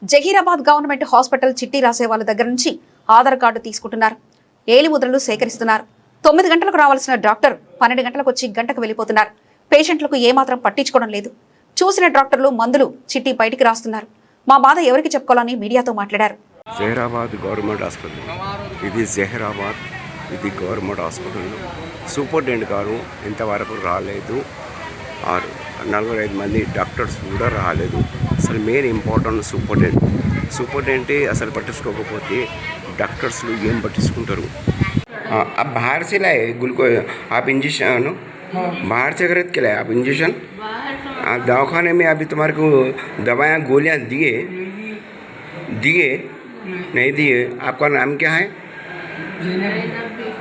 Zaheerabad government hospital చిట్టి రాసే వాళ్ళ దగ్గర నుంచి ఆధార్ కార్డు తీసుకుంటున్నారు. ఏలిముద్రలు సేకరిస్తున్నారు. 9 గంటలకు రావాల్సిన డాక్టర్ 12 గంటలకు వచ్చి గంటకు వెళ్ళిపోతున్నారు. పేషెంట్లకు ఏమాత్రం పట్టించుకోవడం లేదు. చూసిన డాక్టర్లు మందులు చిట్టి బయటికి రాస్తున్నారు. మా బాధ ఎవరికి చెప్పుకోవాలని మీడియాతో మాట్లాడారు. జహీరాబాద్ గవర్నమెంట్ హాస్పిటల్, ఇది జహీరాబాద్, ఇది గవర్నమెంట్ హాస్పిటల్. సూపరింటెండెంట్ గారు ఇంతవరకు రాలేదు. 4-5 మంది డాక్టర్స్ కూడా రాలేదు. అసలు మెయిన్ ఇంపార్టెంట్ సూపరింటెండెంటే అసలు పట్టించుకోకపోతే డాక్టర్స్లు ఏం పట్టించుకుంటారు. अब बाहर से लाए ग्लूकोज, आप इंजेक्शन बाहर से खरीद के लाए आप इंजेक्शन? दवाखाने में अभी तुम्हारे को दवाएं गोलियां दिए नहीं दिए? आपका नाम क्या है?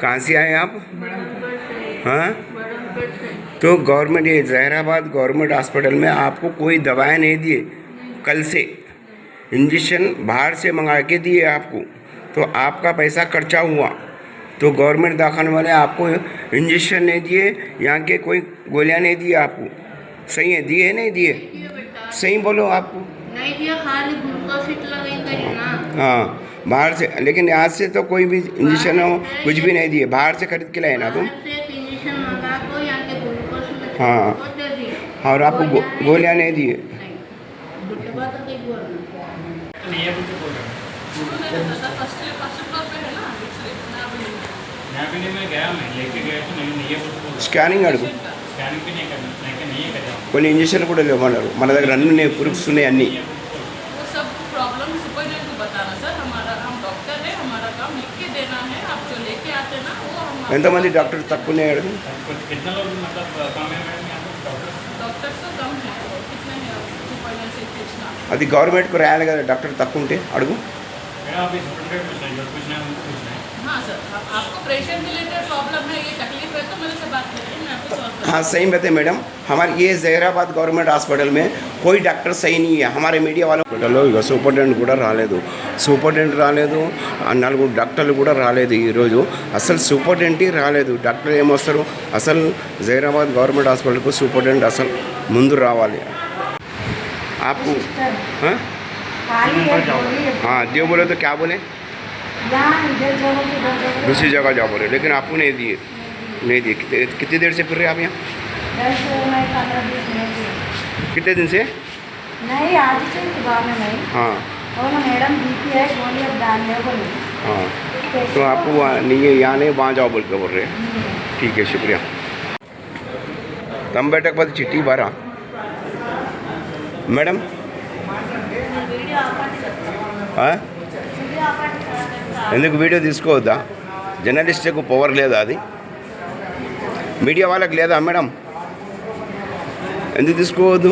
कहाँ से आए आप? हाँ, तो गवर्नमेंट, ये जहराबाद गवर्नमेंट हॉस्पिटल में आपको कोई दवाएं नहीं दिए. कल से इंजेक्शन बाहर से मंगा के दिए आपको, तो आपका पैसा खर्चा हुआ. तो गवर्नमेंट दवाखाने वाले आपको इंजेक्शन नहीं दिए, यहाँ के कोई गोलियां नहीं दिए आपको. सही है? दिए नहीं दिए? सही बोलो. आपको नहीं दिया, खाली ग्लूकोज लगेगा ना. हाँ, बाहर से. लेकिन यहाँ से तो कोई भी इंजेक्शन हो कुछ भी नहीं दिए, बाहर से खरीद के लाए ना तुम? हाँ, और आपको गोलियां नहीं दिए. స్కానింగ్ అడుగు. కొన్ని ఇంజక్షన్లు కూడా లేవన్నారు మన దగ్గర. అన్నీ ప్రూఫ్స్ ఉన్నాయి అన్నీ. ఎంతమంది డాక్టర్ తక్కువ ఉన్నాడు? అది గవర్నమెంట్కు రాయాలి కదా, డాక్టర్ తక్కువ ఉంటే అడుగు. हाँ, सही बात है मैडम. हमारे ये जहराबाद गवर्नमेंट हॉस्पिटल में कोई डॉक्टर सही नहीं है. हमारे मीडिया वालों హాస్పిటల్లో ఇక సూపరింటెండెంట్ కూడా రాలేదు. సూపరింటెండెంట్ రాలేదు, 4 డాక్టర్లు కూడా రాలేదు ఈరోజు. అసలు సూపరింటెండెంట్ రాలేదు. డాక్టర్ ఏమొస్తారు? అసలు జహీరాబాద్ గవర్నమెంట్ హాస్పిటల్కు సూపరింటెండెంట్ అసలు ముందు రావాలి. आपको हाँ जो बोले तो क्या बोले? दूसरी जगह जाओ बोले, लेकिन आपको नहीं दिए. कितनी देर से फिर रहे आप यहाँ? कितने दिन से? नहीं, आज से सुबह में नहीं. हाँ, और मैडम जीती है गोली अब डालने को नहीं. हाँ, तो आपको नहीं है यहाँ नहीं, वहाँ जाओ बोल के बोल रहे हैं. ठीक है, शुक्रिया. तम बैठक बाद चिट्ठी बारा మేడం. ఎందుకు వీడియో తీసుకోవద్దా? జర్నలిస్ట్కు పవర్ లేదా? అది మీడియా వాళ్ళకి లేదా మేడం? ఎందుకు తీసుకోవద్దు?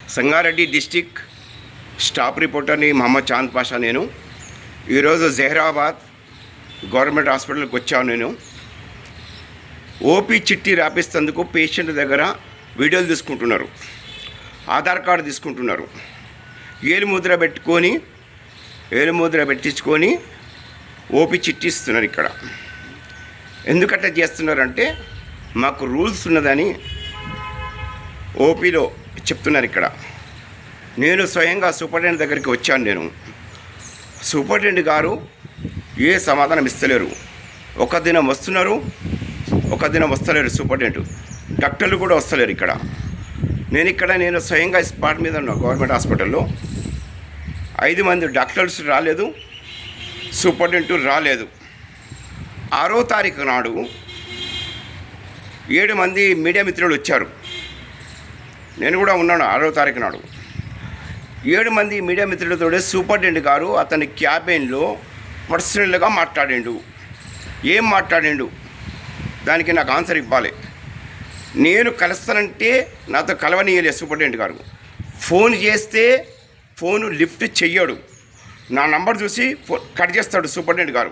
సంగారెడ్డి డిస్టిక్ స్టాఫ్ రిపోర్టర్ని మహమ్మద్ చాంద్ పాషా. నేను ఈరోజు జహీరాబాద్ గవర్నమెంట్ హాస్పిటల్కి వచ్చాను. నేను ఓపీ చిట్టి రాపిస్తేందుకు పేషెంట్ దగ్గర వీడియోలు తీసుకుంటున్నారు, ఆధార్ కార్డు తీసుకుంటున్నారు, ఏలుముద్ర పెట్టించుకొని ఓపీ చిట్టి ఇస్తున్నారు. ఇక్కడ ఎందుకట్లా చేస్తున్నారంటే మాకు రూల్స్ ఉన్నదని ఓపీలో చెప్తున్నారు. ఇక్కడ నేను స్వయంగా సూపరింటెండెంట్ దగ్గరికి వచ్చాను. నేను సూపరింటెండెంట్ గారు ఏ సమాధానం ఇస్తలేరు. ఒక దినం వస్తున్నారు, ఒక దినం వస్తలేరు. సూపరింటెండెంట్ డాక్టర్లు కూడా వస్తలేరు. నేను స్వయంగా స్పాట్ మీద ఉన్నా. గవర్నమెంట్ హాస్పిటల్లో 5 మంది డాక్టర్స్ రాలేదు, సూపరింటెండెంట్ రాలేదు. 6వ తారీఖు నాడు 7 మంది మీడియా మిత్రులు వచ్చారు. నేను కూడా ఉన్నాను 6వ తారీఖు నాడు. 7 మంది మీడియా మిత్రులతో సూపరింటెండెంట్ గారు అతని క్యాబిన్లో పర్సనల్గా మాట్లాడిండు. ఏం మాట్లాడిండు దానికి నాకు ఆన్సర్ ఇవ్వాలి. నేను కలుస్తానంటే నాతో కలవనీయలేదు సూపరింటెండెంట్ గారు. ఫోన్ చేస్తే ఫోను లిఫ్ట్ చెయ్యడు. నా నంబర్ చూసి కట్ చేస్తాడు సూపరింటెండెంట్ గారు.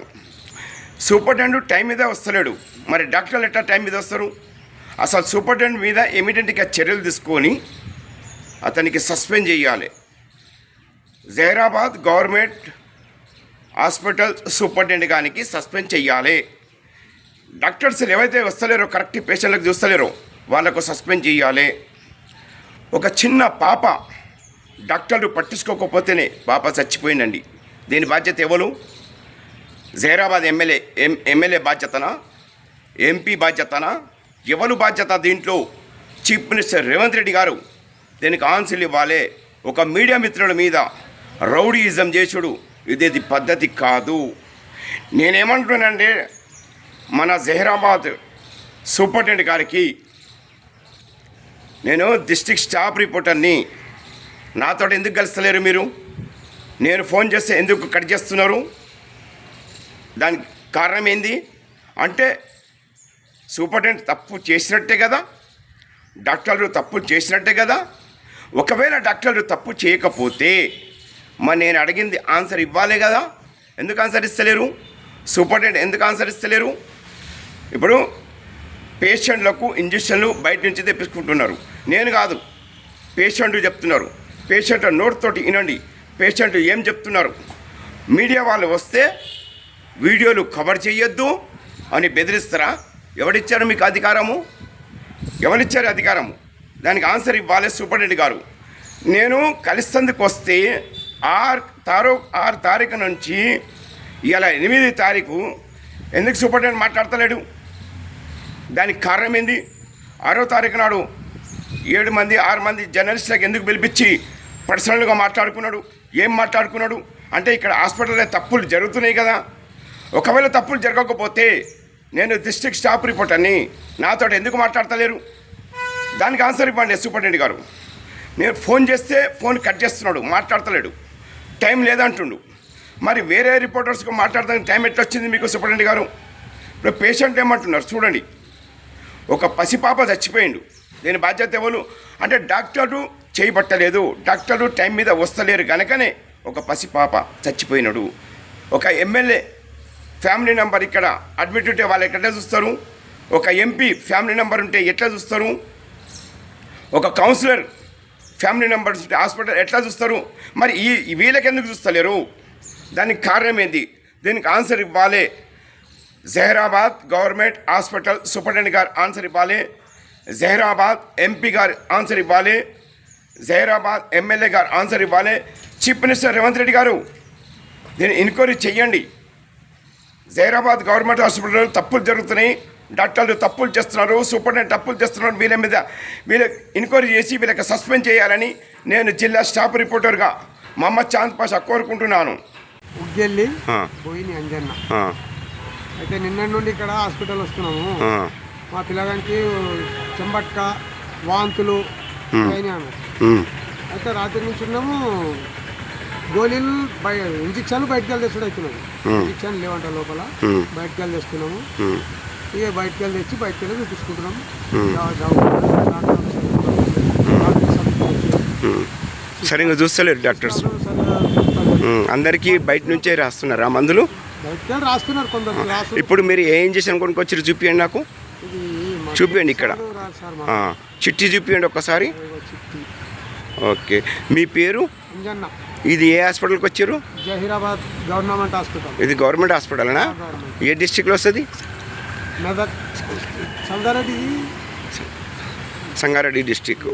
సూపరింటెండెంట్ టైం మీద వస్తలేడు. మరి డాక్టర్లు ఎట్లా టైం మీద వస్తారు? అసలు సూపరింటెండెంట్ మీద ఇమీడియట్గా చర్యలు తీసుకొని అతనికి సస్పెండ్ చేయాలి. జహీరాబాద్ గవర్నమెంట్ హాస్పిటల్ సూపరింటెండెంట్ గారికి సస్పెండ్ చేయాలి. డాక్టర్స్ ఏవైతే వస్తలేరో కరెక్ట్ పేషెంట్లకు చూస్తలేరో వాళ్ళకు సస్పెండ్ చేయాలి. ఒక చిన్న పాప డాక్టర్లు పట్టించుకోకపోతేనే పాప చచ్చిపోయిందండి. దీని బాధ్యత ఎవరు? జహీరాబాద్ ఎమ్మెల్యే బాధ్యతనా? ఎంపీ బాధ్యతనా? ఎవరు బాధ్యత దీంట్లో? చీఫ్ మినిస్టర్ రేవంత్ రెడ్డి గారు దీనికి ఆన్సర్లు ఇవ్వాలి. ఒక మీడియా మిత్రుల మీద రౌడీయిజం చేసుడు ఇది పద్ధతి కాదు. నేనేమంటున్నానంటే మన జహీరాబాద్ సూపరింటెండెంట్ గారికి, నేను డిస్ట్రిక్ట్ స్టాఫ్ రిపోర్టర్ని, నాతో ఎందుకు కలుస్తలేరు మీరు? నేను ఫోన్ చేస్తే ఎందుకు కట్ చేస్తున్నారు? దానికి కారణం ఏంది అంటే సూపరింటెండెంట్ తప్పు చేసినట్టే కదా, డాక్టర్లు తప్పు చేసినట్టే కదా. ఒకవేళ డాక్టర్లు తప్పు చేయకపోతే మరి నేను అడిగింది ఆన్సర్ ఇవ్వాలే కదా. ఎందుకు ఆన్సర్ ఇస్తలేరు? సూపరింటెండెంట్ ఎందుకు ఆన్సర్ ఇస్తలేరు? ఇప్పుడు పేషెంట్లకు ఇంజక్షన్లు బయట నుంచి తెప్పించుకుంటున్నారు. నేను కాదు, పేషెంట్ చెప్తున్నారు. పేషెంట్ నోట్తోటి వినండి, పేషెంట్ ఏం చెప్తున్నారు. మీడియా వాళ్ళు వస్తే వీడియోలు కవర్ చేయొద్దు అని బెదిరిస్తారా? ఎవరిచ్చారు మీకు అధికారము? ఎవరిచ్చారు అధికారము? దానికి ఆన్సర్ ఇవ్వాలి సూపరింటెండెంట్ గారు. నేను కలిసేందుకు వస్తే 6 తారీఖు నుంచి ఇలా 8 తారీఖు ఎందుకు సూపరింటెండెంట్ మాట్లాడతలేడు? దానికి కారణం ఏంది? 6వ తారీఖు నాడు 6 మంది జర్నలిస్టులకు ఎందుకు పిలిపించి పర్సనల్గా మాట్లాడుకున్నాడు? ఏం మాట్లాడుకున్నాడు అంటే ఇక్కడ హాస్పిటల్లో తప్పులు జరుగుతున్నాయి కదా. ఒకవేళ తప్పులు జరగకపోతే నేను డిస్ట్రిక్ట్ స్టాఫ్ రిపోర్టర్ని, నాతో ఎందుకు మాట్లాడతలేరు? దానికి ఆన్సర్ ఇవ్వండి సూపరింటెండెంట్ గారు. నేను ఫోన్ చేస్తే ఫోన్ కట్ చేస్తున్నాడు, మాట్లాడతలేడు, టైం లేదంటుండు. మరి వేరే రిపోర్టర్స్కి మాట్లాడడానికి టైం ఎట్లా వచ్చింది మీకు సూపరింటెండెంట్ గారు? ఇప్పుడు పేషెంట్ ఏమంటున్నారు చూడండి, ఒక పసిపాప చచ్చిపోయిండు. దీని బాధ్యత ఎవరు అంటే డాక్టర్లు చేయబట్టలేదు, డాక్టర్లు టైం మీద వస్తలేరు కనుకనే ఒక పసిపాప చచ్చిపోయినాడు. ఒక ఎమ్మెల్యే ఫ్యామిలీ నెంబర్ ఇక్కడ అడ్మిట్ ఉంటే వాళ్ళు ఎట్లా చూస్తారు? ఒక ఎంపీ ఫ్యామిలీ నెంబర్ ఉంటే ఎట్లా చూస్తారు? ఒక కౌన్సిలర్ ఫ్యామిలీ నెంబర్స్ ఉంటే హాస్పిటల్ ఎట్లా చూస్తారు? మరి వీళ్ళకి ఎందుకు చూస్తలేరు? దానికి కారణం ఏంది? దీనికి ఆన్సర్ ఇవ్వాలి. జహీరాబాద్ గవర్నమెంట్ హాస్పిటల్ సూపరింటెండెంట్ గారు ఆన్సర్ ఇవ్వాలి. జహీరాబాద్ ఎంపీ గారు ఆన్సర్ ఇవ్వాలి. జహీరాబాద్ ఎమ్మెల్యే గారు ఆన్సర్ ఇవ్వాలి. చీఫ్ మినిస్టర్ రేవంత్ రెడ్డి గారు దీన్ని ఎంక్వైరీ చెయ్యండి. జహీరాబాద్ గవర్నమెంట్ హాస్పిటల్లో తప్పులు జరుగుతున్నాయి, డాక్టర్లు తప్పులు చేస్తున్నారు, సూపరింటెండెంట్ తప్పులు చేస్తున్నారు. వీళ్ళ మీద ఎంక్వైరీ చేసి వీళ్ళకి సస్పెండ్ చేయాలని నేను జిల్లా స్టాఫ్ రిపోర్టర్గా మహమ్మద్ చాంద్ పాషా కోరుకుంటున్నాను. ఉగ్గెళ్ళి పోయిన అంజన్న అయితే నిన్న నుండి ఇక్కడ హాస్పిటల్ వస్తున్నాము. మా పిల్లగానికి చెంబట్క వాంతులు అయినాయి. అయితే రాత్రి నుంచి ఉన్నాము. గోళీలు ఇంజక్షన్లు బయటకు వెళ్ళి తెచ్చుడు అవుతున్నాయి. ఇంజక్షన్ లేవంట లోపల, బయటకు వెళ్ళి తెస్తున్నాము. ఇక బయటకు వెళ్ళి తెచ్చి బయటకు వెళ్ళి చూపించుకుంటున్నాము. సరిగ్గా చూస్తలేరు డాక్టర్స్, అందరికీ బయట నుంచే రాస్తున్నారు ఆ మందులు. బయటకు రాస్తున్నారు కొందరు. ఇప్పుడు మీరు ఏ ఇంజక్షన్ కొనుక్కొచ్చారు చూపించండి, నాకు చూపించండి. ఇక్కడ చిట్టి చూపించండి ఒక్కసారి. ఓకే, మీ పేరు? అంజన్న. ఇది ఏ హాస్పిటల్కి వచ్చారు? Zaheerabad government hospital. ఇది గవర్నమెంట్ హాస్పిటల్నా? ఏ డిస్ట్రిక్ట్లో వస్తుంది? మెదక్, సంగారెడ్డి సంగారెడ్డి డిస్ట్రిక్ట్.